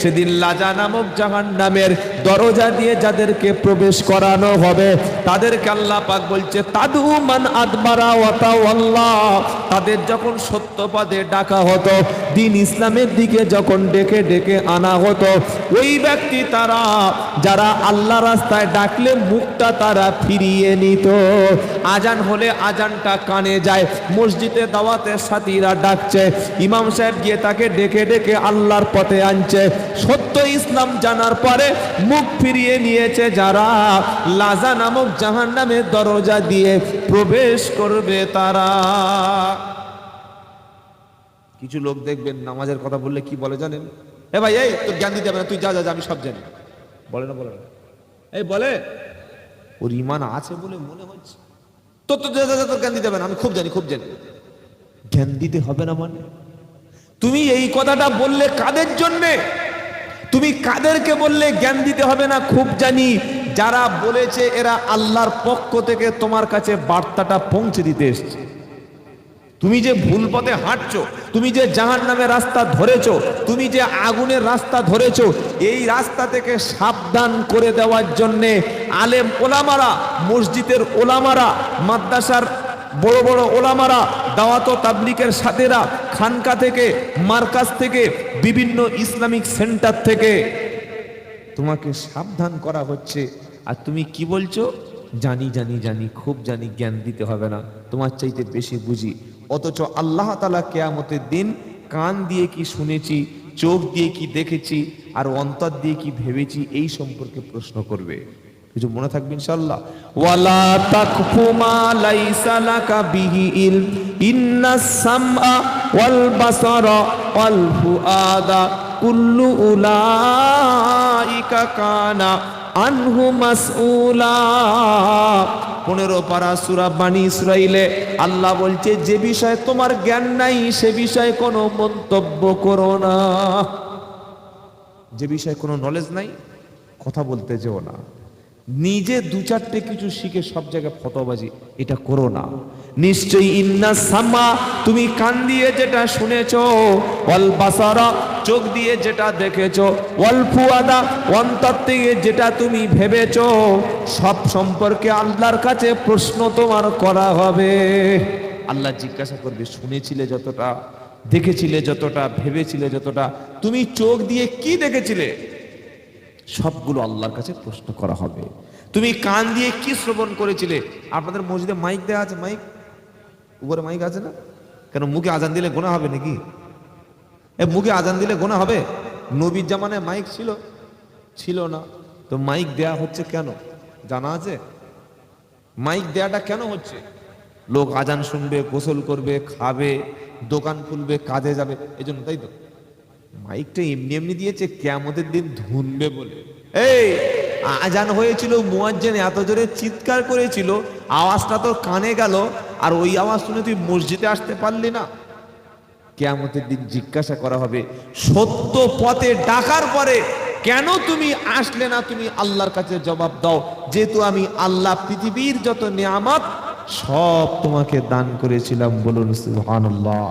সেদিন লাজা নামক জাহান্নামের দরজা দিয়ে যাদেরকে প্রবেশ করানো হবে তাদেরকে আল্লাহ পাক বলছে তাদু মান আদবারা ওয়া তাওয়াল্লা। তাদের যখন সত্যপদে ডাকা হতো, দিন ইসলামের দিকে যখন ডেকে ডেকে আনা হতো, ওই ব্যক্তি তারা যারা আল্লাহ রাস্তায় ডাকলে মুখটা তারা ফিরিয়ে নিত। আজান হলে আজানটা কানে যায়, মসজিদে দাওয়াতের সাথীরা ডাকছে, ইমাম সাহেব গিয়ে তাকে ডেকে ডেকে আল্লাহর পথে আনছে। সত্য ইসলাম জানার পরে মুখ ফিরিয়ে নিয়েছে যারা, লাজা নামক জাহান্নামের দরজা দিয়ে প্রবেশ করবে তারা। কিছু লোক দেখবেন নামাজের কথা বললে কি বলে জানেন? এ ভাই, এই তোর জ্ঞান দিতে হবে না, তুই যা যা যা, আমি সব জানি। বলে না? বলে না? এই বলে ওর ঈমান আছে বলে মনে হচ্ছে, তোর জ্ঞান দিতে হবে না, আমি খুব জানি খুব জানি। জ্ঞান দিতে হবে না মানে? তুমি এই কথাটা বললে কাদের জন্যে? তুমি কাদেরকে বললে জ্ঞান দিতে হবে না খুব জানি? যারা বলেছে এরা আল্লাহর পক্ষ থেকে তোমার কাছে বার্তাটা পৌঁছে দিতে এসছে। তুমি যে ভুল পথে হাঁটছো, তুমি যে জাহান্নামের রাস্তা ধরেছো, তুমি যে আগুনের রাস্তা ধরেছো, এই রাস্তা থেকে সাবধান করে দেওয়ার জন্যে আলেম ওলামারা, মসজিদের ওলামারা, মাদ্রাসার বড় বড় ওলামারা, দাওয়াত ও তাবলীগের সাথীরা, খানকা থেকে, মার্কাজ থেকে, বিভিন্ন ইসলামিক সেন্টার থেকে তোমাকে সাবধান করা হচ্ছে। আর তুমি কি বলছো? জানি জানি জানি, খুব জানি, জ্ঞান দিতে হবে না, তোমার চাইতে বেশি বুঝি। অথচ আল্লাহ তাআলা কিয়ামতের দিন কান দিয়ে কি শুনেছি, চোখ দিয়ে কি দেখেছি, আর অন্তর দিয়ে কি ভেবেছি, এই সম্পর্কে প্রশ্ন করবে। কিছু মনে থাকবে ইনশাআল্লাহ। ওয়ালা তাকফু মা লাইসা লাকা বিহি ইলম ইন্নাস সামআ ওয়াল বাসারা ওয়াল ফুআদা কুল্লু উলাইকা কানা আনহু মাসউলা। 15 পারা সূরা বানী ইসরাঈলে আল্লাহ বলছে, যে বিষয়ে তোমার জ্ঞান নাই সে বিষয়ে কোনো মন্তব্য করো না। যে বিষয়ে কোনো নলেজ নাই কথা বলতে যেও না। নিজে দু চারটে কিছু শিখে সব জায়গায় ফতোয়াবাজি এটা করো না। নিশ্চয়ই ইন্না সামা, তুমি কান দিয়ে যেটা শুনেছো, ওয়াল বাসারা, চোখ দিয়ে যেটা দেখেছো, ওয়াল ফুআদা, অন্তর থেকে যেটা তুমি ভেবেছো, সব সম্পর্কে আল্লাহর কাছে প্রশ্ন তোমার করা হবে। আল্লাহ জিজ্ঞাসা করবে, শুনেছিলে যতটা, দেখেছিলে যতটা, ভেবেছিলে যতটা, তুমি চোখ দিয়ে কি দেখেছিলে, সবগুলো আল্লাহর কাছে প্রশ্ন করা হবে। তুমি কান দিয়ে কি শ্রবণ করেছিলে? আপনাদের মসজিদে মাইক দেওয়া আছে, মাইক উপরে মাইক আছে না? কেন মুখে আজান দিলে গোনা হবে নাকি? মুখে আজান দিলে গোনা হবে? নবীর জামানায় মাইক ছিল? ছিল না। তো মাইক দেয়া হচ্ছে কেন জানা আছে? মাইক দেয়াটা কেন হচ্ছে? লোক আজান শুনবে, গোসল করবে, খাবে, দোকান খুলবে, কাজে যাবে, এই জন্য, তাই তো? মাইকটা এমনি এমনি দিয়েছে কিয়ামতের দিন ধুনবে বলে। এই আজান হয়েছিল, মুয়াজ্জিন এত জোরে চিৎকার করেছিল, আওয়াজটা তোর কানে গেল, আর ওই আওয়াজ শুনে তুই মসজিদে আসতে পারলি না। কিয়ামতের দিন জিজ্ঞাসা করা হবে, সত্য পথে ডাকার পরে কেন তুমি আসলে না? তুমি আল্লাহর কাছে জবাব দাও, যেহেতু আমি আল্লাহ পৃথিবীর যত নিয়ামত সব তোমাকে দান করেছিলাম। বলুন সুবহানাল্লাহ।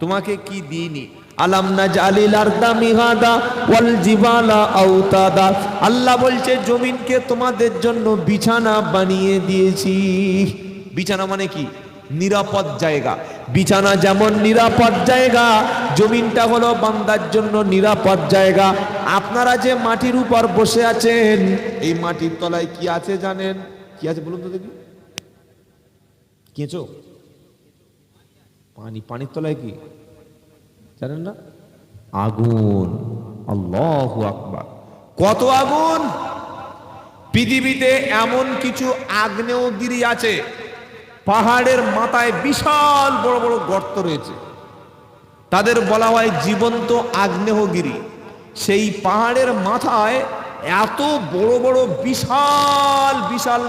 তোমাকে কি দিইনি? আলাম নাজআলিল আরদা মিহাদা ওয়াল জিবালা আওতাদা। আল্লাহ বলছে, জমিনকে তোমাদের জন্য বিছানা বানিয়ে দিয়েছি। বিছানা মানে কি? নিরাপদ জায়গা। বিছানা যেমন নিরাপদ জায়গা, জমিনটা হলো বান্দার জন্য নিরাপদ জায়গা। আপনারা যে মাটির উপর বসে আছেন, এই মাটির তলায় কি আছে জানেন? কি আছে বলুন তো দেখি। কেঁচো? পানি। পানির তলায় কি জানেন না? আগুন। আল্লাহু আকবার। কত আগুন! পৃথিবীতে এমন কিছু আগ্নেয়গিরি আছে, পাহাড়ের মাথায় বিশাল বড় বড় গর্ত রয়েছে, তাদের বলা হয় জীবন্ত আগ্নেয়গিরি। সেই পাহাড়ের মাথায় এত বড় বড় বিশাল বিশাল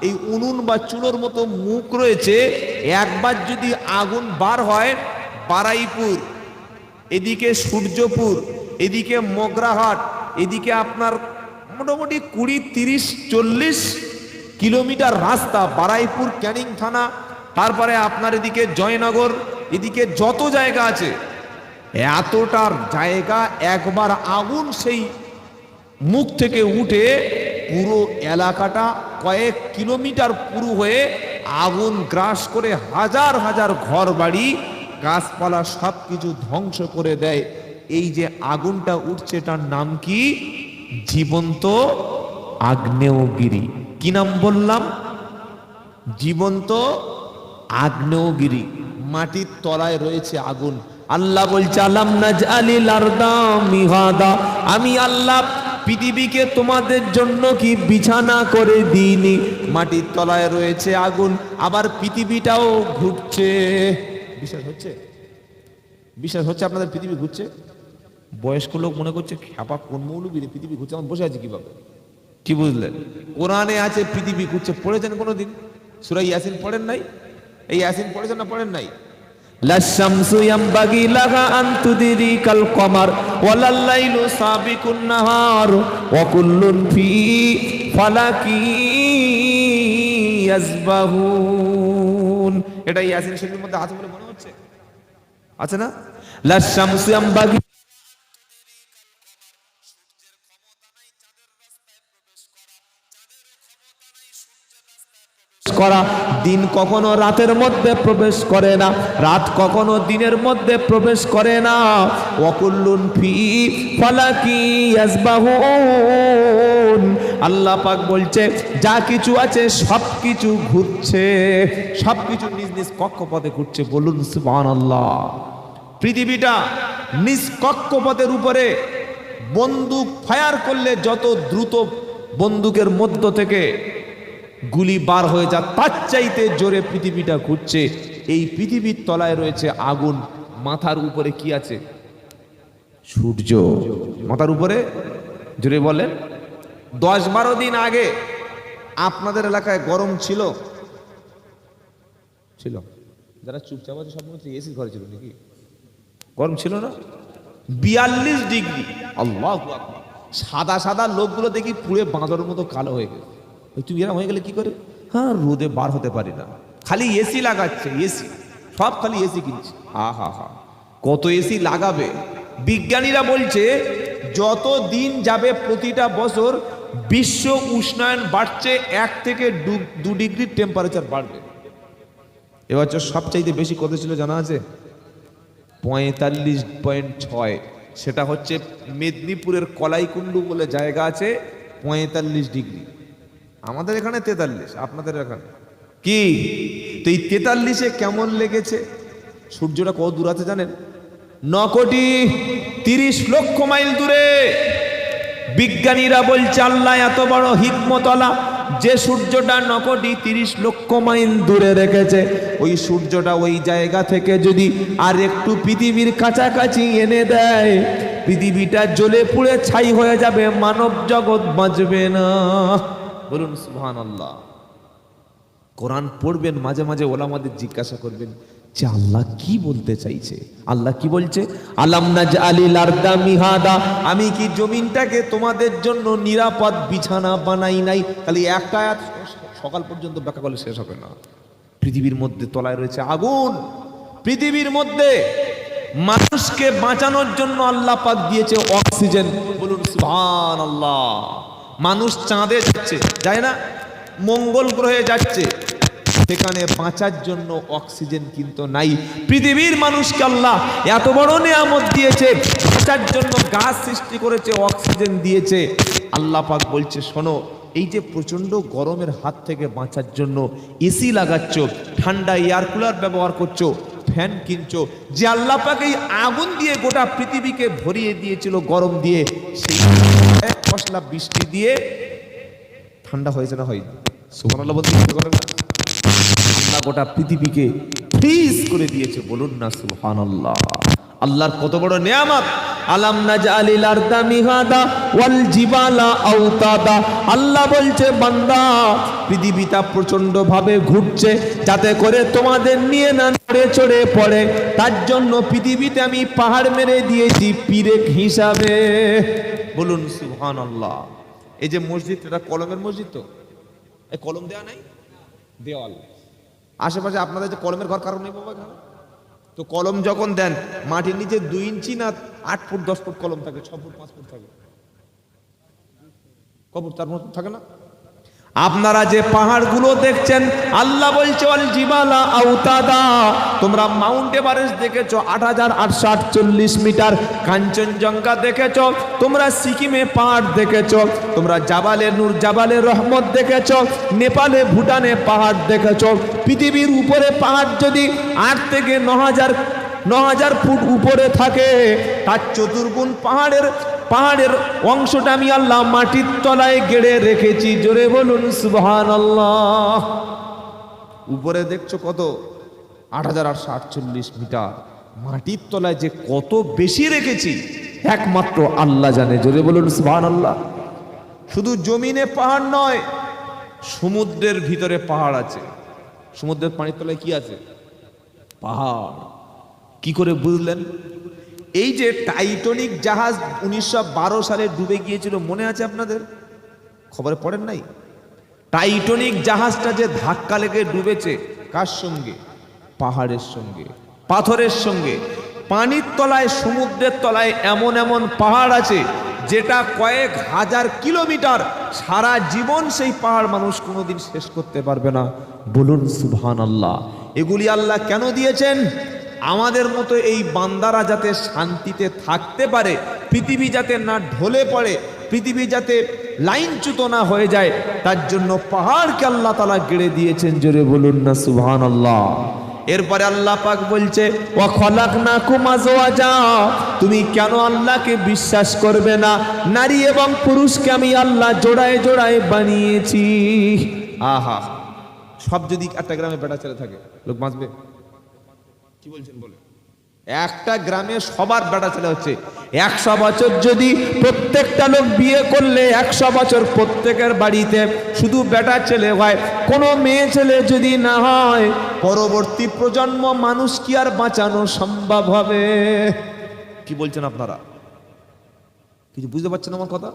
এই উনুন বা চুলোর মতো মুখ রয়েছে। একবার যদি আগুন বার হয়, বারাইপুর, এদিকে সূর্যপুর, এদিকে মগরাহাট, এদিকে আপনার মোটামুটি 20-30-40 কিলোমিটার রাস্তা, বারাইপুর ক্যানিং থানা, তারপরে আপনার এদিকে জয়নগর, এদিকে যত জায়গা আছে এতটার জায়গা, একবার আগুন সেই মুখ থেকে উঠে পুরো এলাকাটা কয়েক কিলোমিটার পুরো হয়ে আগুন গ্রাস করে হাজার হাজার ঘর বাড়ি গাছপালা সব কিছু ধ্বংস করে দেয়। এই যে আগুনটা উঠছে এটার নাম কি? জীবন্ত আগ্নেয়গিরি। কি নাম বললাম? জীবন্ত আগ্নেয়গিরি। মাটির তলায় রয়েছে আগুন। আল্লাহ বলছে আলাম নাজআলিল আরদা মিহাদা, আমি আল্লাহ পৃথিবীকে তোমাদের জন্য কি বিছানা করে দিইনি? মাটির তলায় রয়েছে আগুন, আবার পৃথিবীটাও ঘুরছে। বিশ্বাস হচ্ছে? বিশ্বাস হচ্ছে আপনাদের পৃথিবী ঘুরছে? বয়স্ক লোক মনে করছে খ্যাপা কোন মৌলবী রে, পৃথিবী ঘুরছে, আমার বসে আছি কিভাবে? কি বুঝলেন? কোরআনে আছে পৃথিবী ঘুরছে। পড়েছেন কোনোদিন? সূরা ইয়াসিন পড়েন নাই? এই ইয়াসিন পড়েছেন না পড়েন নাই? লাশামসু ইয়ামবাগি লাহা আন তুদরিকাল কমার ওয়ালাল লাইলু সাবিকুন নাহার ওয়া কুল্লুন ফি ফালাকি ইয়াসবাহুন। এটা ইয়াসিন শরীফের মধ্যে আছে বলে মনে হচ্ছে? আছে না? লাশামসু ইয়ামবাগি করা, দিন কখনো রাতের মধ্যে প্রবেশ করে না, রাত কখনো দিনের মধ্যে প্রবেশ করে না। ওয়াকুল্লুন ফি ফালাকি ইয়াসবাহুন, আল্লাহ পাক বলছে যা কিছু আছে সব কিছু ঘুরছে, সব কিছু নিজ নিজ কক্ষপথে ঘুরছে। বলুন সুবহানাল্লাহ। পৃথিবীটা নিজ কক্ষপথের উপরে বন্দুক ফায়ার করলে যত দ্রুত বন্দুকের মধ্য থেকে গুলি বার হয়ে যা তার চাইতে জোরে পৃথিবীটা ঘুরছে। এই পৃথিবীর তলায় রয়েছে আগুন, মাথার উপরে কি আছে? সূর্য। মাথার উপরে জোরে বলেন। 10-12 দিন আগে আপনাদের এলাকায় গরম ছিল? ছিল? যারা চুপচাপ আছে সব মধ্যে এসি ঘরে ছিল নাকি? গরম ছিল না? 42 ডিগ্রি। আল্লাহু আকবার। সাদা সাদা লোকগুলো দেখি পুড়ে বাঁদরের মতো কালো হয়ে গেছে। তুই এরকম হয়ে গেলে কি করে? হ্যাঁ, রোদে বার হতে পারি না, খালি এসি লাগাচ্ছে, এসি সব খালি এসি কিনছে। হা হা হা, কত এসি লাগাবে? বিজ্ঞানীরা বলছে যত দিন যাবে প্রতিটা বছর বিশ্ব উষ্ণায়ন বাড়ছে, 1 থেকে 2 ডিগ্রি টেম্পারেচার বাড়বে। এবছর সবচাইতে বেশি কত ছিল জানা আছে? 45.6। সেটা হচ্ছে মেদিনীপুরের কলাইকুণ্ডু বলে জায়গা আছে, 45 ডিগ্রি। আমাদের এখানে 43, আপনাদের এখানে কি? তো এই 43-এ কেমন লেগেছে? সূর্যটা কত দূর আছে জানেন? 9,30,00,000 মাইল দূরে। বিজ্ঞানীরা বলছে আল্লাহ এত বড় হিকমতওয়ালা, যে সূর্যটা 9,30,00,000 মাইল দূরে রেখেছে, ওই সূর্যটা ওই জায়গা থেকে যদি আর একটু পৃথিবীর কাছাকাছি এনে দেয়, পৃথিবীটা জ্বলে পুড়ে ছাই হয়ে যাবে, মানব জগৎ বাঁচবে না। বলুন সুবহানাল্লাহ। কোরআন পড়বেন, মাঝে মাঝে ওলামাদের জিজ্ঞাসা করবেন যে আল্লাহ কি বলতে চাইছে। আল্লাহ কি বলছে? আলাম নাজআলিল আরদা মিহাদা, আমি কি জমিনটাকে তোমাদের জন্য নিরাপদ বিছানা বানাই নাই? খালি একটা আয়াত সকাল পর্যন্ত ব্যাখ্যা করলে শেষ হবে না। পৃথিবীর মধ্যে তলায় রয়েছে আগুন, পৃথিবীর মধ্যে মানুষকে বাঁচানোর জন্য আল্লাহ পাক দিয়েছে অক্সিজেন। বলুন সুবহানাল্লাহ। মানুষ চাঁদে যাচ্ছে, যায় না? মঙ্গল গ্রহে যাচ্ছে, সেখানে বাঁচার জন্য অক্সিজেন কিন্তু নাই। পৃথিবীর মানুষকে আল্লাহ এত বড় নিয়ামত দিয়েছে, বাঁচার জন্য গাছ সৃষ্টি করেছে, অক্সিজেন দিয়েছে। আল্লাহ পাক বলছে শোনো, এই যে প্রচন্ড গরমের হাত থেকে বাঁচার জন্য এসি লাগাচ্ছ, ঠান্ডা এয়ার কুলার ব্যবহার করছো, ফ্যান কিনছো, যে আল্লাহ পাক এই আগুন দিয়ে গোটা পৃথিবীকে ভরিয়ে দিয়েছিল গরম দিয়ে, সেই মশলা বৃষ্টি দিয়ে ঠান্ডা হয়েছে না হয়নি? সুবহানাল্লাহ বলতে ইচ্ছে করে না? আল্লাহ গোটা পৃথিবীকে ফ্রিজ করে দিয়েছে। বলুন না সুবহানাল্লাহ। আল্লাহর কত বড় নিয়ামত। আলাম নাজআলিল আরদা মিহাদা ওয়াল জিবালা আওতাদা, আল্লাহ বলছে বান্দা পৃথিবীটা প্রচন্ড ভাবে ঘুরছে, যাতে করে তোমাদের নিয়ে না নড়ে চড়ে পড়ে, তার জন্য পৃথিবীতে আমি পাহাড় মেরে দিয়েছি পিরেক হিসাবে। বলুন সুবহানাল্লাহ। এই যে মসজিদ, এটা কলমের মসজিদ তো? এই কলম দেয়া নাই, দেওয়াল। আশেপাশে আপনাদের যে কলমের ঘর কারণ নেই বাবা, এখানে তো কলম যখন দেন মাটির নিচে 2 ইঞ্চি না 8 ফুট 10 ফুট কলম থাকে, 6 ফুট 5 ফুট থাকে, কবর 4 ফুট থাকে না? আপনারা যে পাহাড়গুলো দেখছেন আল্লাহ বলছে ওয়াল জিবালা আওতাদা, তোমরা মাউন্ট এভারেস্ট দেখেছো 8848 মিটার, কাঞ্চনজঙ্ঘা দেখেছো, তোমরা সিকিমে পাহাড় দেখেছো, তোমরা জাবালে নূর জাবালে রহমত দেখেছো, নেপালে ভুটানে পাহাড় দেখেছো। পৃথিবীর উপরে পাহাড় যদি 8 থেকে 9000 ফুট উপরে থাকে, তার চতুর্গুণ পাহাড়ের অংশটা আমি আল্লাহ মাটির তলায় গেড়ে রেখেছি। জোরে বলুন সুবহানাল্লাহ। উপরে দেখছো কত? 8848 মিটার, মাটির তলায় যে কত বেশি রেখেছি একমাত্র আল্লাহ জানে। জোরে বলুন সুবহানাল্লাহ। শুধু জমিনে পাহাড় নয়, সমুদ্রের ভিতরে পাহাড় আছে। সমুদ্রের পানির তলায় কি আছে? পাহাড়। কি করে বুঝলেন? এই যে টাইটানিক জাহাজ 1912 সালে ডুবে গিয়েছিল, মনে আছে আপনাদের? খবরে পড়েন নাই? টাইটানিক জাহাজটা যে ধাক্কা লেগে ডুবেছে, কার সঙ্গে? পাহাড়ের সঙ্গে, পাথরের সঙ্গে। পানির তলায়, সমুদ্রের তলায় এমন এমন পাহাড় আছে যেটা কয়েক হাজার কিলোমিটার, সারা জীবন সেই পাহাড় মানুষ কোনোদিন শেষ করতে পারবে না। বলুন সুবহানাল্লাহ। এগুলি আল্লাহ কেন দিয়েছেন? আমাদের মতো এই বান্দারা যাতে শান্তিতে থাকতে পারে, পৃথিবী যাতে না ঢলে পড়ে, পৃথিবী যাতে লাইনচ্যুত না হয়ে যায়, তার জন্য পাহাড়কে আল্লাহ তাআলা গেড়ে দিয়েছেন। জোরে বলুন না সুবহানাল্লাহ। এরপরে আল্লাহ পাক বলছে ওয়া খলাকনাকুম আজওয়াজা, তুমি কেন আল্লাহকে বিশ্বাস করবে না? নারী এবং পুরুষকে আমি আল্লাহ জোড়ায় জোড়ায় বানিয়েছি। আহা, সব যদি একটা গ্রামে বেটা ছেলে থাকে, লোক বাঁচবে? কি বলছেন বলে? একটা গ্রামে সবার বেটা ছেলে হচ্ছে। 100 বছর যদি প্রত্যেকটা লোক বিয়ে করলে 100 বছর প্রত্যেকের বাড়িতে শুধু বেটা ছেলে হয়, কোনো মেয়ে ছেলে যদি না হয়, পরবর্তী প্রজন্ম মানুষ কি আর বাঁচানো সম্ভব হবে? কি বলছেন আপনারা? কিছু বুঝতে পারছেন আমার কথা?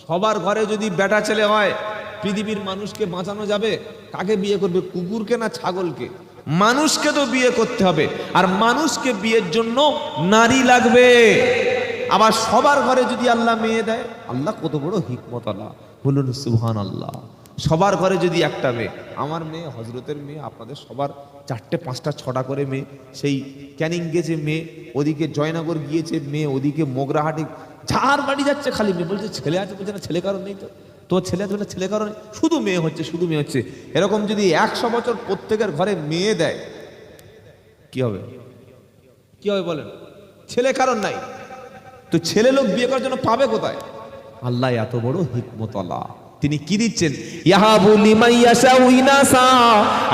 সবার ঘরে যদি বেটা ছেলে হয়, পৃথিবীর মানুষকে বাঁচানো যাবে? কাকে বিয়ে করবে, কুকুরকে না ছাগলকে? মানুষকে তো বিয়ে করতে হবে, আর মানুষকে বিয়ের জন্য নারী লাগবে। আবার সবার ঘরে যদি আল্লাহ মেয়ে দেয়, আল্লাহ কত বড় হিকমত আল্লাহ, বলুন সুবহানাল্লাহ। সবার ঘরে যদি একটা মেয়ে, আমার মেয়ে, হজরতের মেয়ে, আপনাদের সবার 4টে 5টা 6টা করে মেয়ে, সেই ক্যানিং গেছে মেয়ে, ওদিকে জয়নগর গিয়েছে মেয়ে, ওদিকে মোগরাহাটি, যার বাড়ি যাচ্ছে খালি মেয়ে। বলছে ছেলে আছে, বলছে না ছেলে কারণ নেই। তো তোর ছেলে আছে, ছেলে কারণ শুধু মেয়ে হচ্ছে, শুধু মেয়ে হচ্ছে। এরকম যদি 100 বছর প্রত্যেকের ঘরে মেয়ে দেয়, কি হবে? কি হবে বলেন? ছেলে কারণ নাই, তো ছেলে লোক বিয়ে করার জন্য পাবে কোথায়? আল্লাহ এত বড় হিকমত আল্লাহ, তিনি কি দিচ্ছেন? ইয়াহাবু লিমান ইয়াশাউ ইনাসা,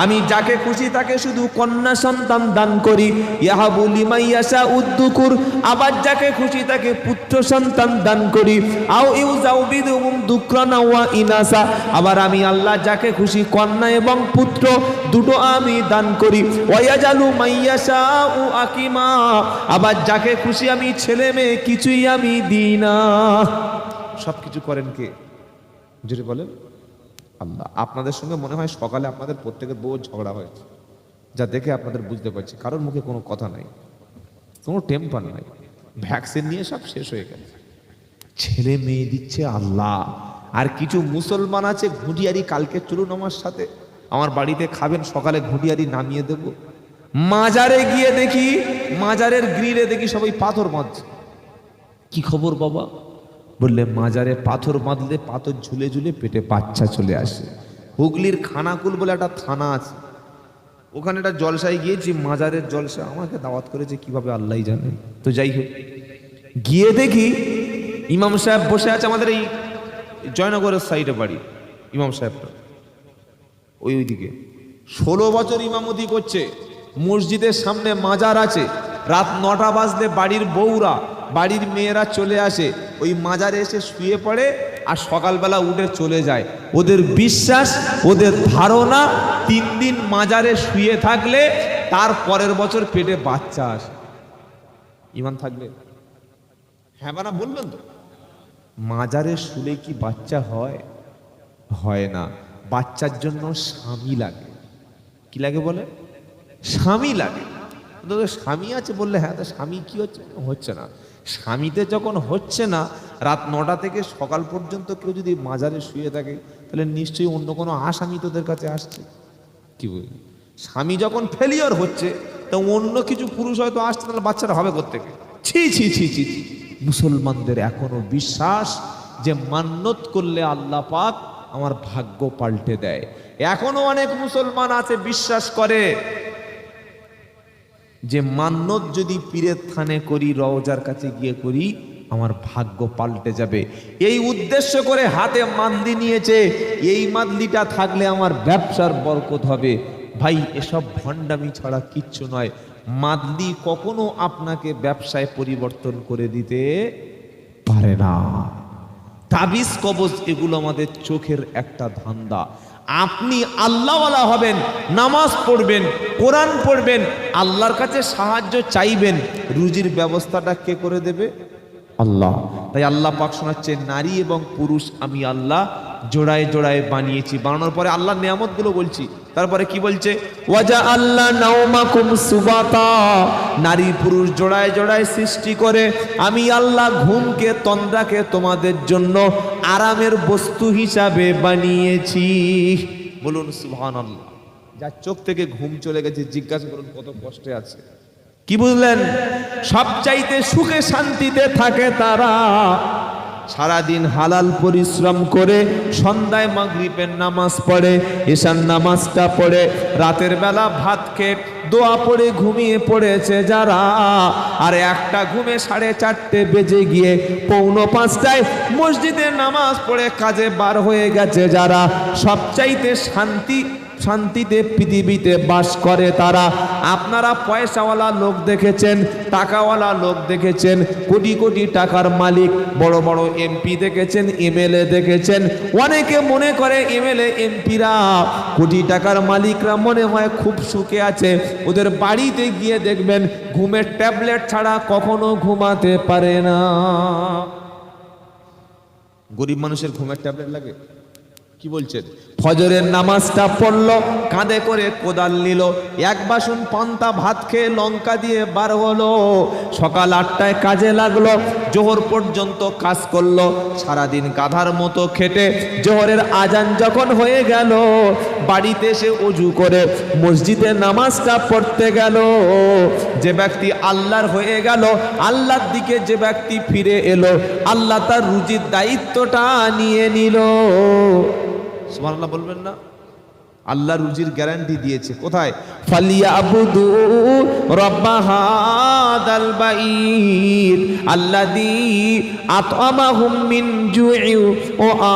আমি যাকে খুশি তাকে শুধু কন্যা সন্তান দান করি। ইয়াহাবু লিমান ইয়াশাউ উদ্দুকুর, আবার যাকে খুশি তাকে পুত্র সন্তান দান করি। আও ইউজাউবিদুহুম দুকরানা ওয়া ইনাসা, আবার আমি আল্লাহ যাকে খুশি কন্যা এবং পুত্র দুটো আমি দান করি। ওয়ায়াজালু মাইয়াশাউ আকিমা, আবার যাকে খুশি আমি ছেলে মেয়ে কিছুই আমি দিই না। সব কিছু করেন কে? যদি বলেন আল্লাহ। আপনাদের সঙ্গে মনে হয় সকালে আপনাদের প্রত্যেকের বউ ঝগড়া হয়েছে, যা দেখে আপনাদের বুঝতে পারছি কারোর মুখে কোনো কথা নাই, কোনো টেম্পার নাই, ভ্যাকসিন নিয়ে সব শেষ হয়ে গেছে। ছেলে মেয়ে দিচ্ছে আল্লাহ। আর কিছু মুসলমান আছে ঘুঁটিয়ারি, কালকে চলুন আমার সাথে, আমার বাড়িতে খাবেন, সকালে ঘুঁটিয়ারি নামিয়ে দেব। মাজারে গিয়ে দেখি, মাজারের গ্রিলে দেখি সবাই পাথর বাঁধছে। কি খবর বাবা? বললে মাজারে পাথর বাঁধলে পাথর ঝুলে ঝুলে পেটে বাচ্চা চলে আসে। হুগলির খানাকুল বলে একটা থানা আছে, ওখানে একটা জলসায় গিয়েছি, মাজারের জলসা, আমাকে দাওয়াত করেছে কিভাবে আল্লাহ জানে। তো যাই হোক, গিয়ে দেখি ইমাম সাহেব বসে আছে, আমাদের এই জয়নগরের সাইডে বাড়ি ইমাম সাহেবটা, ওইদিকে 16 বছর ইমামতি করছে। মসজিদের সামনে মাজার আছে, রাত 9টা বাজলে বাড়ির বউরা, বাড়ির মেয়েরা চলে আসে, ওই মাজারে এসে শুয়ে পড়ে, আর সকালবেলা উঠে চলে যায়। ওদের বিশ্বাস, ওদের ধারণা 3 দিন মাজারে শুয়ে থাকলে তার পরের বছর পেটে বাচ্চা আসে। ইমান থাকলে হ্যাঁ বানা বলবেন তো? মাজারে শুলে কি বাচ্চা হয়? হয় না। বাচ্চার জন্য স্বামী লাগে। কি লাগে বলে? স্বামী লাগে। তোদের স্বামী আছে বললে, হ্যাঁ তা স্বামী কি হচ্ছে? হচ্ছে না। স্বামীতে যখন হচ্ছে না, রাত 9টা থেকে সকাল পর্যন্ত কেউ যদি মাজারে শুয়ে থাকে, তাহলে নিশ্চয়ই অন্য কোনো আসামি তোদের কাছে আসছে। কি বলি, স্বামী যখন ফেলিওর হচ্ছে, তো অন্য কিছু পুরুষ হয়তো আসছে, তাহলে বাচ্চারা হবে কোত্থেকে? ছি ছি ছি ছি ছি। মুসলমানদের এখনো বিশ্বাস যে মান্নত করলে আল্লাহ পাক আমার ভাগ্য পাল্টে দেয়। এখনো অনেক মুসলমান আছে বিশ্বাস করে যে মান্নত যদি পীরের থানে করি, রওজার কাছে গিয়ে করি, আমার ভাগ্য পাল্টে যাবে। এই উদ্দেশ্য করে হাতে মাদলি নিয়েছে, এই মাদলিটা থাকলে আমার ব্যবসার বরকত হবে। ভাই, এসব ভণ্ডামি ছাড়া কিচ্ছু নয়। মাদলি কখনো আপনাকে ব্যবসায় পরিবর্তন করে দিতে পারে না। তাবিজ কবজ এগুলো আমাদের চোখের একটা ধান্দা। আপনি আল্লাহওয়ালা হবেন, নামাজ পড়বেন, কোরআন পড়বেন, আল্লাহর কাছে সাহায্য চাইবেন, রুজির ব্যবস্থাটা কে করে দেবে? আল্লাহ। তাই আল্লাহ পাক শোনাচ্ছে, নারী এবং পুরুষ আমি আল্লাহ জোড়ায় জোড়ায় বানিয়েছি। বানানোর পরে আল্লাহর নিয়ামতগুলো বলছি, তারপরে কি বলছে? ওয়াজা আল্লাহ নাওমাকুম সুবাতা, নারী পুরুষ জোড়ায় জোড়ায় সৃষ্টি করে আমি আল্লাহ ঘুমকে, তন্দ্রাকে তোমাদের জন্য আরামের বস্তু হিসাবে বানিয়েছি। বলুন সুবহানাল্লাহ। যার চোখ থেকে ঘুম চলে গেছে, জিজ্ঞাসা করুন কত কষ্টে আছে। কি বুঝলেন? সবচাইতে সুখে শান্তিতে থাকে তারা সারাদিন হালাল পরিশ্রম করে, সন্ধ্যায় মাগরিবের নামাজ পড়ে, ঈশার নামাজটা পড়ে, রাতের বেলা ভাত খেয়ে দোয়া পড়ে ঘুমিয়ে পড়েছে যারা, আর একটা ঘুমে 4:30 বেজে গিয়ে 4:45টায় মসজিদে নামাজ পড়ে কাজে বার হয়ে গেছে যারা, সবচাইতে শান্তিতে পৃথিবীতে বাস করে তারা। আপনারা পয়সাওয়ালা লোক দেখেছেন, টাকাওয়ালা লোক দেখেছেন, কোটি কোটি টাকার মালিক, বড় বড় এমপি দেখেছেন, এমএলএ দেখেছেন। অনেকে মনে করে এমএলএ এমপিরা, কোটি টাকার মালিকরা মনে হয় খুব সুখে আছে। ওদের বাড়িতে গিয়ে দেখবেন ঘুমের ট্যাবলেট ছাড়া কখনো ঘুমাতে পারে না। গরিব মানুষের ঘুমের ট্যাবলেট লাগে? কি বলছেন? ফজরের নামাজটা পড়লো, কাঁধে করে কোদাল নিল, এক বাসন পান্তা ভাত খেয়ে লঙ্কা দিয়ে বার হলো, সকাল 8টায় কাজে লাগলো, জোহর পর্যন্ত কাজ করলো, সারাদিন গাধার মতো খেটে জোহরের আজান যখন হয়ে গেল, বাড়িতে এসে ওযু করে মসজিদে নামাজটা পড়তে গেল। যে ব্যক্তি আল্লাহর হয়ে গেল, আল্লাহর দিকে যে ব্যক্তি ফিরে এলো, আল্লাহ তার রুজির দায়িত্বটা নিয়ে নিল। সুবহানাল্লাহ বলবেন না? আল্লাহ রুজির গ্যারান্টি দিয়েছে। কোথায়? ফালিয়াবুদু রাব্ব হাদাল বাইত আল্লাযী আত'আমাহুম মিন জু'ই ওয়া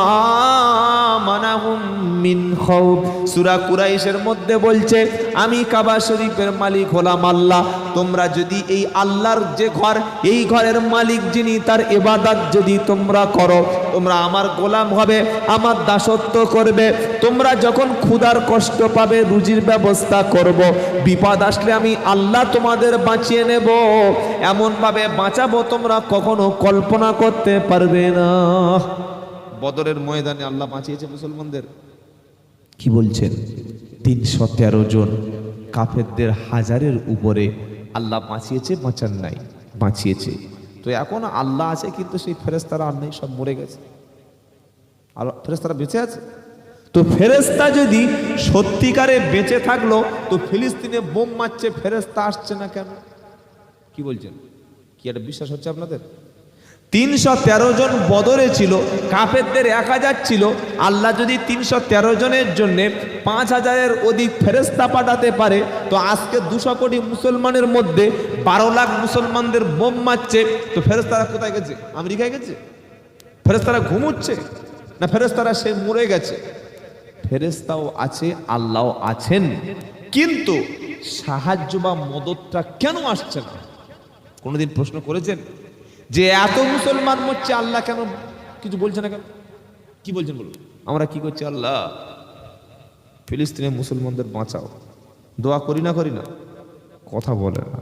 আমানাহুম মিন খাউফ। সূরা কুরাইশের মধ্যে বলছে, আমি কাবা শরীফের মালিক হলাম আল্লাহ। তোমরা যদি এই আল্লাহর যে ঘর, এই ঘরের মালিক যিনি, তার ইবাদত যদি তোমরা করো, তোমরা আমার গোলাম হবে, আমার দাসত্ব করবে। তোমরা যখন ক্ষুধার কষ্ট পাবে, রুজির ব্যবস্থা করব, বিপদ আসলে আমি আল্লাহ তোমাদের বাঁচিয়ে নেব, এমন ভাবে বাঁচাবো তোমরা কখনো কল্পনা করতে পারবে না। বদরের ময়দানে আল্লাহ বাঁচিয়েছে মুসলমানদের। কি বলছেন? 313 জন কাফেরদের হাজারের উপরে আল্লাহ বাঁচিয়েছে, বাঁচান নাই? বাঁচিয়েছে। তো এখন আল্লাহ আছে, কিন্তু সেই ফেরেশতারা আর নেই, সব মরে গেছে। আর ফেরেশতারা বেঁচে আছে। তো ফেরেশতা যদি সত্যিকারে বেঁচে থাকলো, তো ফিলিস্তিনে বোম মারছে, ফেরেশতা আসছে না কেন? কি বলছেন? কি এটা বিশ্বাস হচ্ছে আপনাদের? 313 জন বদরে ছিল, কাফেরদের 1000 ছিল। আল্লাহ যদি 313 জনের জন্য 5000-এর অধিক ফেরেশতা পাঠাতে পারে, তো আজকে 200 কোটি মুসলমানের মধ্যে 12 লাখ মুসলমানদের বোম মারছে, তো ফেরেশতারা কোথায় গেছে? আমেরিকায় গেছে? ফেরেশতারা ঘুমোচ্ছে না ফেরেশতারা সে মরে গেছে? ফেরেশতাও আছে, আল্লাহও আছেন, কিন্তু সাহায্য বা মদতটা কেন আসছে না? কোনোদিন প্রশ্ন করেছেন যে এত মুসলমান মরছে, আল্লাহ কেন কিছু বলছে না কেন? কি বলছেন বলুন? আমরা কি করছি? আল্লাহ ফিলিস্তিনের মুসলমানদের বাঁচাও, দোয়া করি না? কথা বলে না।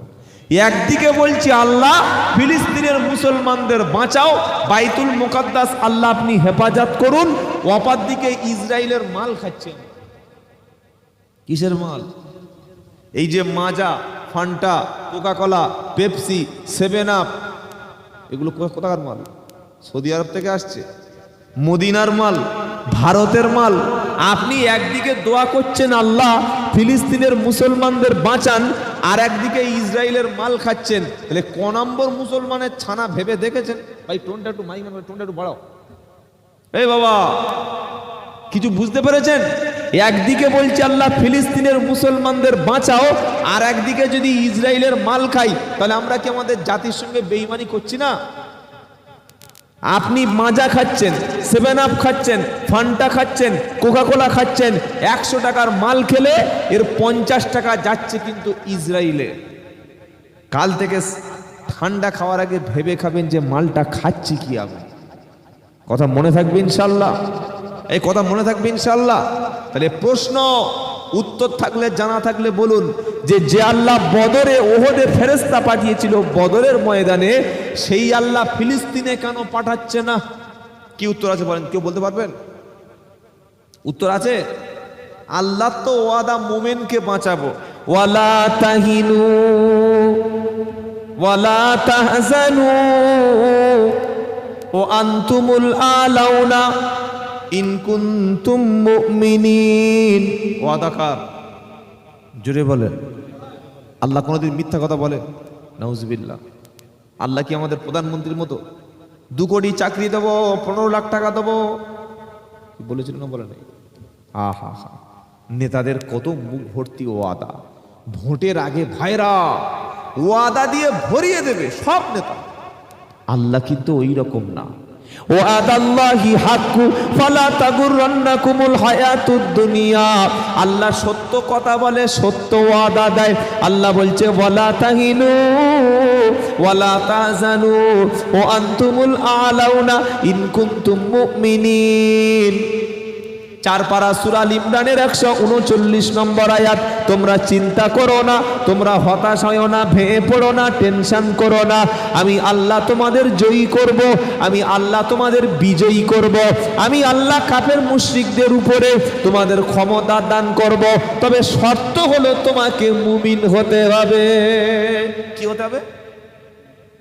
একদিকে বলছি আল্লাহ ফিলিস্তিনের মুসলমানদের বাঁচাও, বাইতুল মুকাদ্দাস আল্লাহ আপনি হেফাজত করুন, অপর দিকে ইসরায়েলের মাল খাচ্ছে। কিসের মাল? এই যে মাজা, ফান্টা, কোকাকোলা, পেপসি, 7 আপ, এগুলো কোথাকার মাল? সৌদি আরব থেকে আসছে, মদিনার মাল, ভারতের মাল। আপনি একদিকে দোয়া করছেন আল্লাহ ফিলিস্তিনের মুসলমানদের বাঁচান, আর একদিকে ইসরায়েলের মাল খাচ্ছেন। তাহলে ক নম্বর মুসলমানের ছানা ভেবে দেখেছেন? ভাই টোনটা একটু মাইক, টোনটা একটু বাড়াও। এই বাবা, কিছু বুঝতে পেরেছেন? একদিকে বলছে আল্লাহ ফিলিস্তিনের মুসলমানদের বাঁচাও, আর একদিকে যদি ইসরায়েলের মাল খাই, তাহলে আমরা কি আমাদের জাতির সঙ্গে বেঈমানি করছি না? আপনি মাজা খাচ্ছেন, 7 আপ খাচ্ছেন, ফান্টা খাচ্ছেন, কোকাকোলা খাচ্ছেন, 100 টাকার মাল খেলে এর 50 টাকা যাচ্ছে কিন্তু ইসরায়েলে। কাল থেকে ঠান্ডা খাওয়ার আগে ভেবে খাবেন যে মালটা খাচ্ছি কি আমি। কথা মনে থাকবে ইনশাল্লাহ? এই কথা মনে থাকবে ইনশাল্লাহ? তাহলে প্রশ্ন, উত্তর থাকলে জানা থাকলে বলুন, যে আল্লাহ বদরে ওহদে ফেরেশতা পাঠিয়েছিল বদরের ময়দানে, সেই আল্লাহ ফিলিস্তিনে কেন পাঠাচ্ছে না? কি উত্তর আছে বলেন? কেউ বলতে পারবেন? উত্তর আছে? আল্লাহ তো ওয়াদা মুমিনকে বাঁচাবো, ওয়ালা তাহিনু ওয়ালা তাহজানু ও আনতুমুল আলাউনা ইন কুনতুম মুমিনিন। ওয়াদা কার? জোরে বলেন। আল্লাহ কোনোদিন মিথ্যা কথা বলে? নাউজুবিল্লাহ। আল্লাহ কি আমাদের প্রধানমন্ত্রীর মতো 2 কোটি চাকরি দেবো, 15 লাখ টাকা দেবো? বলেছিল না? বলে নাই? আহা হা, নেতাদের কত মুখ ভর্তি ওয়াদা। ভোটের আগে ভাইরা ওয়াদা দিয়ে ভরিয়ে দেবে সব নেতা। আল্লাহ কিন্তু ওই রকম না। ওয়াদাল্লাহি হাক্কু ফালা তাগুররান্নাকুমুল হায়াতুদ দুনিয়া। আল্লাহ সত্য কথা বলে, সত্য ওয়াদা দেয়। আল্লাহ বলছে ওয়ালা তাহিনু ওয়ালা তাহজানু ওয়া আনতুমুল আলাউনা ইন কুনতুম মুমিনিন। 4 পারা সূরা আল ইমরানের 139 নম্বর আয়াত। তোমরা চিন্তা করো না, তোমরা হতাশ হও না, ভেঙে পড়ো না, টেনশন করো না। আমি আল্লাহ তোমাদের জয়ী করব, আমি আল্লাহ তোমাদের বিজয়ী করব। আমি আল্লাহ কাফের মুশরিকদের উপরে তোমাদের ক্ষমতা দান করব। তবে শর্ত হলো তোমাকে মুমিন হতে হবে। কি হতে হবে?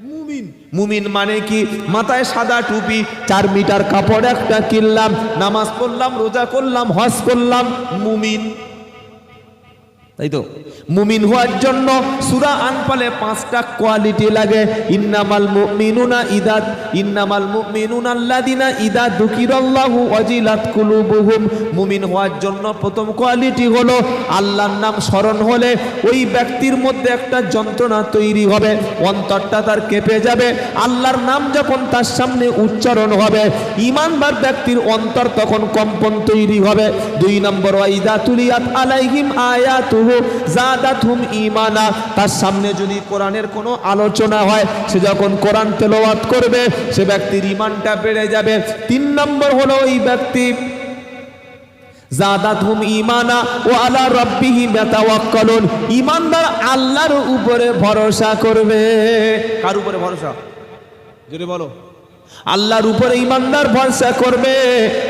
মুমিন। মুমিন মানে কি? মাথায় সাদা টুপি, 4 মিটার কাপড় একটা কিনলাম, নামাজ পড়লাম, রোজা করলাম, হজ করলাম, মুমিন। তাই তো? মুমিন হওয়ার জন্য সূরা আনফালে 5টা কোয়ালিটি লাগে। ইন্নামাল মুমিনুনা আল্লাযিনা ইযা যুকিরাল্লাহু ওয়াজিলাত কুলুবুহুম। মুমিন হওয়ার জন্য প্রথম কোয়ালিটি হলো আল্লাহর নাম স্মরণ হলে ওই ব্যক্তির মধ্যে একটা যন্ত্রণা তৈরি হবে, অন্তরটা তার কেঁপে যাবে। আল্লাহর নাম যখন তার সামনে উচ্চারণ হবে, ঈমানদার ব্যক্তির অন্তর তখন কম্পন তৈরি হবে। 2 নম্বর, ওয়াইদা তুলিয়াত আলাইহিম আয়াতু জাদাতহুম ঈমানা। তার সামনে যদি কোরআনের কোনো আলোচনা হয়, সে যখন কোরআন তেলাওয়াত করবে, সে ব্যক্তির ঈমানটা বেড়ে যাবে। 3 নম্বর হলো ওই ব্যক্তি জাদাতহুম ঈমানা ওয়া আলা রাব্বিহিম ইয়াতাওয়াক্কালুন। ঈমানদার আল্লাহর উপরে ভরসা করবে। কার উপরে ভরসা? জোরে বলো। আল্লাহর উপরে ঈমানদার ভরসা করবে।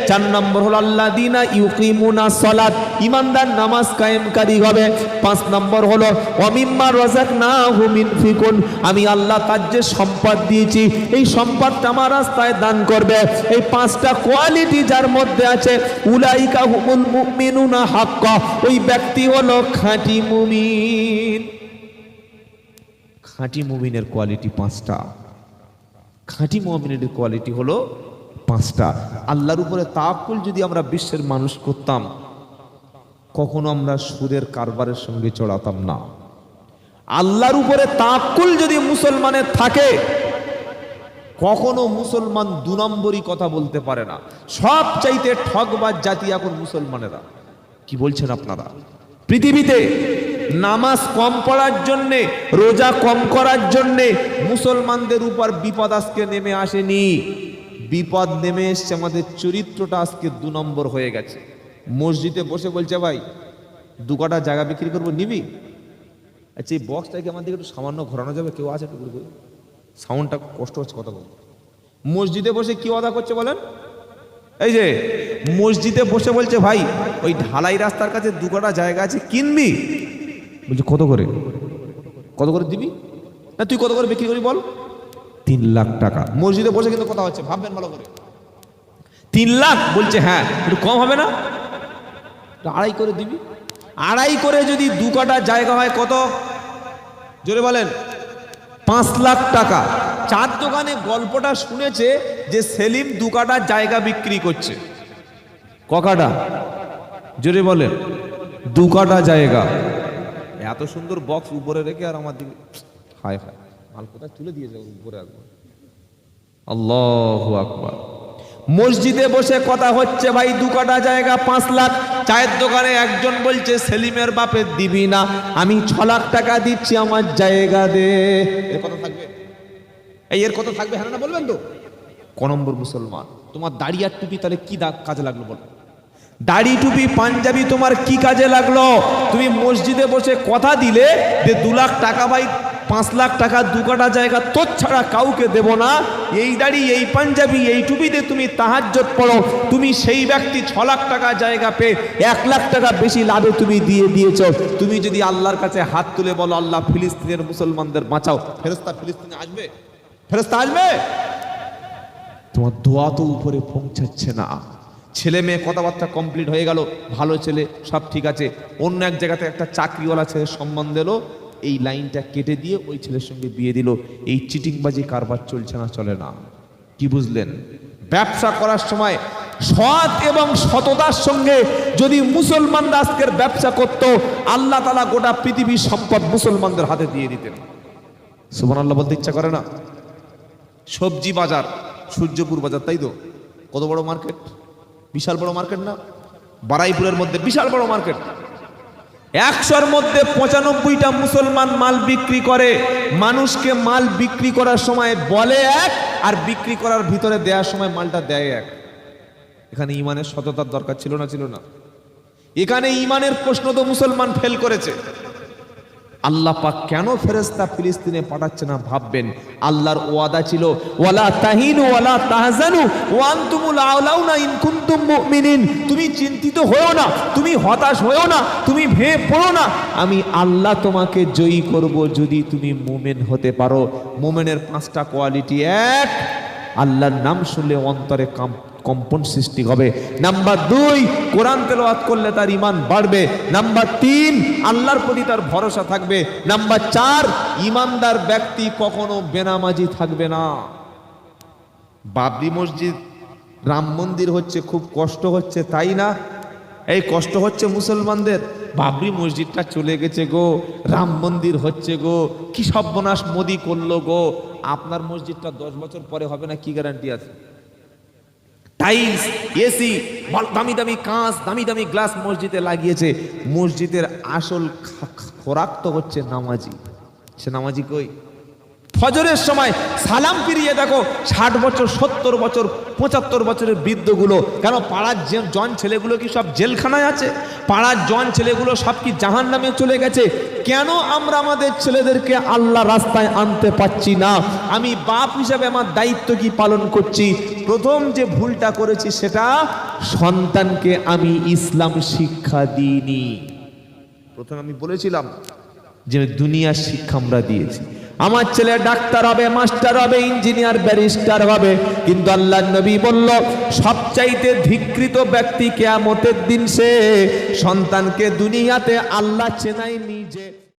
4 নম্বর হলো আল্লাযিনা ইউকিমুনা সালাত। ঈমানদার নামাজ কায়েমকারী হবে। 5 নম্বর হলো ওয়া মিম্মা রাযাকনাহুম ইনফিকুন। আমি আল্লাহ তার যে সম্পদ দিয়েছি, এই সম্পদটা আমার রাস্তায় দান করবে। এই 5টা কোয়ালিটি যার মধ্যে আছে, উলাইকা হুমুল মুমিনুনা হাক্কা। ওই ব্যক্তি হলো খাঁটি মুমিন। খাঁটি মুমিনের কোয়ালিটি 5টা। খাঁটি মুমিনের কোয়ালিটি হলো 5টা। আল্লাহর উপরে তাওয়াক্কুল যদি আমরা বিশ্বের মানুষ করতাম, কখনো আমরা সুদের কারবারের সঙ্গে জড়াতাম না। আল্লাহর উপরে তাওয়াক্কুল যদি মুসলমানের থাকে, কখনো মুসলমান 2 নম্বরই কথা বলতে পারে না। সব চাইতে ঠকবাজ জাতি এখন মুসলমানেরা। কি বলছেন আপনারা? পৃথিবীতে নামাজ কম পড়ার জন্যে, রোজা কম করার জন্যে মুসলমানদের উপর বিপদ আজকে নেমে আসেনি। বিপদ নেমে এসছে আমাদের চরিত্রটা আজকে 2 নম্বর হয়ে গেছে। মসজিদে বসে বলছে, ভাই 2 কাঠা জায়গা বিক্রি করবো, নিবি? আচ্ছা, এই বক্সটাকে আমাদের একটু সামান্য ঘোরানো যাবে? কেউ আছে? একটু সাউন্ডটা কষ্ট হচ্ছে, কথা বল। মসজিদে বসে কি ওয়াদা করছে বলেন? এই যে মসজিদে বসে বলছে, ভাই ওই ঢালাই রাস্তার কাছে 2 কাঠা জায়গা আছে, কিনবি? বলছে কত করে? কত করে দিবি? না তুই কত করে বিক্রি করি বল? 3 লাখ টাকা। মসজিদে বসে কিন্তু কথা হচ্ছে, ভাববেন ভালো করে। 3 লাখ বলছে, হ্যাঁ একটু কম হবে না? 2.5 করে দিবি। 2.5 করে যদি 2 কাঠা জায়গা হয় কত? জোরে বলেন। 5 লাখ টাকা। চার দোকানে গল্পটা শুনেছে যে সেলিম 2 কাঠা জায়গা বিক্রি করছে। ক কাঠা? জোরে বলেন। 2 কাঠা জায়গা। এত সুন্দর বক্স উপরে রেখে আর আমার দিকে হায় হায়, মাল কোথায় তুলে দিয়ে যাবো উপরে একবার। আল্লাহু আকবার। মসজিদে বসে কথা হচ্ছে, ভাই 2 কাঠা জায়গা 5 লাখ। চায়ের দোকানে একজন বলছে সেলিমের বাপের দিবি না, আমি 6 লাখ টাকা দিচ্ছি, আমার জায়গা দে। এর কথা থাকবে? এর কথা থাকবে? হ্যাঁ না বলবেন তো? ক নম্বর মুসলমান? তোমার দাড়ি আর টুপি তাহলে কি কাজে লাগলো বলো? দাড়ি টুপি পাঞ্জাবি তোমার কি কাজে লাগলো? তুমি মসজিদে বসে কথা দিলে যে 2 লাখ টাকা ভাই 5 লাখ টাকা 2 কাঠা জায়গা তোর ছাড়া কাউকে দেব না, এই দাড়ি এই পাঞ্জাবি এই টুপিতে তুমি তাহাজ্জুদ পড়ো, তুমি সেই ব্যক্তি 6 লাখ টাকা জায়গা পেয়ে 1 লাখ টাকা বেশি লাভে তুমি দিয়ে দিয়েছ। তুমি যদি আল্লাহর কাছে হাত তুলে বলো, আল্লাহ ফিলিস্তিনের মুসলমানদের বাঁচাও, ফেরেশতা ফিলিস্তিনে আসবে? ফেরেশতা আসবে? তোমার দোয়া তো উপরে পৌঁছাচ্ছে না। ছেলে মেয়ে কথাবার্তা কমপ্লিট হয়ে গেল, ভালো ছেলে, সব ঠিক আছে, অন্য এক জায়গাতে একটা চাকরিওয়ালা ছেলের সম্মান দিল, এই লাইনটা কেটে দিয়ে ওই ছেলের সঙ্গে বিয়ে দিল। এই চিটিংবাজি কারবার চলছে না? চলে না? কি বুঝলেন? ব্যবসা করার সময় সৎ এবং সততার সঙ্গে যদি মুসলমানরা আজকের ব্যবসা করত, আল্লাহ তাআলা গোটা পৃথিবীর সম্পদ মুসলমানদের হাতে দিয়ে দিতেন। সুবহানাল্লাহ বলতে ইচ্ছা করে না? সবজি বাজার, সূর্যপুর বাজার, তাই তো? কত বড় মার্কেট, বিশাল বড় মার্কেট না? বারাইপুরের মধ্যে বিশাল বড় মার্কেট। 100-র মধ্যে 95টা মুসলমান মাল বিক্রি করে। মানুষকে মাল বিক্রি করার সময় বলে এক, আর বিক্রি করার ভিতরে দেওয়ার সময় মালটা দেয় এক। এখানে ইমানের সততার দরকার ছিল না? ছিল না? এখানে ইমানের প্রশ্ন তো মুসলমান ফেল করেছে। আল্লাহ পাক কেন ফেরেশতা ফিলিস্তিনে পাঠাচ্ছে না ভাববেন। আল্লাহর ওয়াদা ছিল, ওয়ালা তাহিনু ওয়ালা তাহজানু ওয়া আনতুমুল আউলাউনা ইন কুনতুম মুমিনিন। তুমি চিন্তিত হয়ো না, তুমি হতাশ হয়ো না, তুমি ভেঙে পড়ো না, আমি আল্লাহ তোমাকে জয়ী করব যদি তুমি মুমিন হতে পারো। মুমিনের 5টা কোয়ালিটি। 1, আল্লাহর নাম শুনলে অন্তরে কম্পন সৃষ্টি হবে। নাম্বার 2, কোরআন তেলাওয়াত করলে তার ঈমান বাড়বে। নাম্বার 3, আল্লাহর প্রতি তার ভরসা থাকবে। নাম্বার 4, ঈমানদার ব্যক্তি কখনো বেনামাজি থাকবে না। বাবরি মসজিদ, রাম মন্দির হচ্ছে, খুব কষ্ট হচ্ছে, তাই না? এই কষ্ট হচ্ছে মুসলমানদের। বাবরি মসজিদটা চলে গেছে গো, রাম মন্দির হচ্ছে গো, কি সর্বনাশ মোদি করলো গো। আপনার মসজিদটা 10 বছর পরে হবে না, কি গ্যারান্টি আছে? টাইলস, এসি, দামি দামি কাঁচ, দামি দামি গ্লাস মসজিদে লাগিয়েছে। মসজিদের আসল খোরাক তো হচ্ছে নামাজি। সে নামাজি কই? ফজরের সময় সালাম ফিরিয়ে দেখো 60 বছর 70 বছর 75 বছরের বৃদ্ধগুলো। কেন? পাড়ার জন ছেলেগুলো কি সব জেলখানায় আছে? পাড়ার জন ছেলেগুলো সব কি জাহান্নামে চলে গেছে? কেন আমরা আমাদের ছেলেদেরকে আল্লাহ রাস্তায় আনতে পারছি না? আমি বাপ হিসাবে আমার দায়িত্ব কি পালন করছি? প্রথম যে ভুলটা করেছি সেটা, সন্তানকে আমি ইসলাম শিক্ষা দিইনি। প্রথমে আমি বলেছিলাম যে দুনিয়ার শিক্ষা আমরা দিয়েছি, আমার ছেলে ডাক্তার হবে, মাস্টার হবে, ইঞ্জিনিয়ার, ব্যারিস্টার হবে, কিন্তু আল্লাহর নবী বলল সবচাইতে ধিক্কৃত ব্যক্তি কিয়ামতের দিন সে, সন্তানকে দুনিয়াতে আল্লাহ চেনাই নিজে।